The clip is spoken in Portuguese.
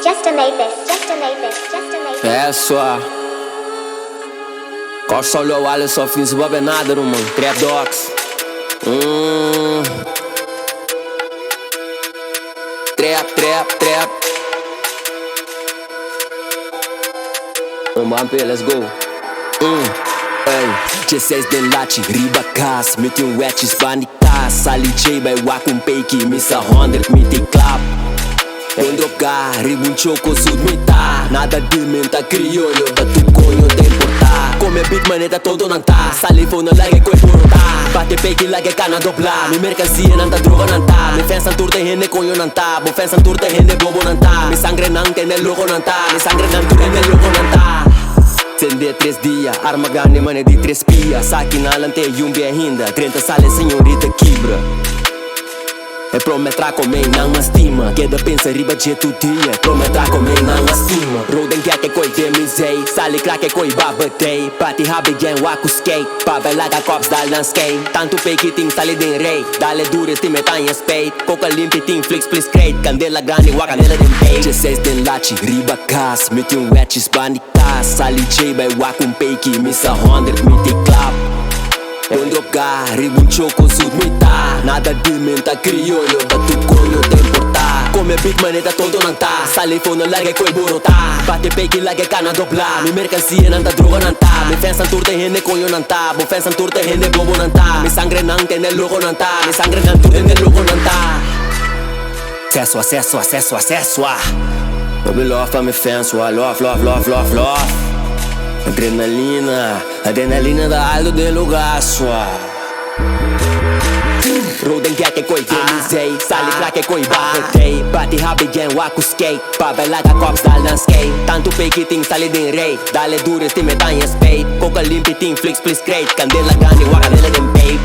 just to make this, just to make this, just to make this. É só Costa olhou o alho, só fiz bobe nada, mano. Trap Dogs. Trap. Bumpy, let's go. Hey, 16 den lati, riba kas, meti wetches bani kas, sali chei by wakum peiki, missa 100 meti clap. Ondroga, ribun choco sud mita, nada de menta criollo, da tu conho de importa. Come beat maneta todo nanta, salifo na lage coi porta. Bate peiki lage cana dobla, mi merkansia nanta droga nanta. Mi fensan turte hene conho nanta, bo fensan turte hene bobo nanta. Mi sangre nante nel logo nanta, mi sangre nantu nel logo nanta. Sende 3 dias, arma grande mane de 3 pia. Saque na lante yumbi ainda, 30 sale senhorita quibra. É prometra comer não estima, queda pensa riba de tu dia. Prometra comer não estima. Roden que é coi demisei, sale craque coi babatei. Pati rabe gen waku skate, pa belaga cops dal dan skate. Tanto peiki ting sale den rei, dale dure ti metanha spade. Coca limpi ting flix please crate, candela grande wa candela den pay. 16 den lachi, riba cas, meti wetches bani cas. Sali chei by wakum peiki, missa 100 meti clap. Ondroga, ribun choco sud mita, nada de menta criollo, da tu conho de importa. Come beat maneta todo nanta, salifo na larga coi borota. Bate peiki lage cana dobla, mi merkansia nanta droga nanta. Mi fensan turte hene conho nanta, bo fensan turte hene bobo nanta. Mi sangre nante nel logo nanta, mi sangre nantu nel logo nanta. Acesso. Baby love, me fans, love. Adrenalina da aldo de lugar sua. Roden que é coi demisei, sali craque coi babatei. Bate rabe gen waku skate, pa belaga cops dal dan skate. Tanto peiki ting sali den rei, dale dure ti metanha spade. Coca limpi ting flix please crate, candela grande wa candela den babe.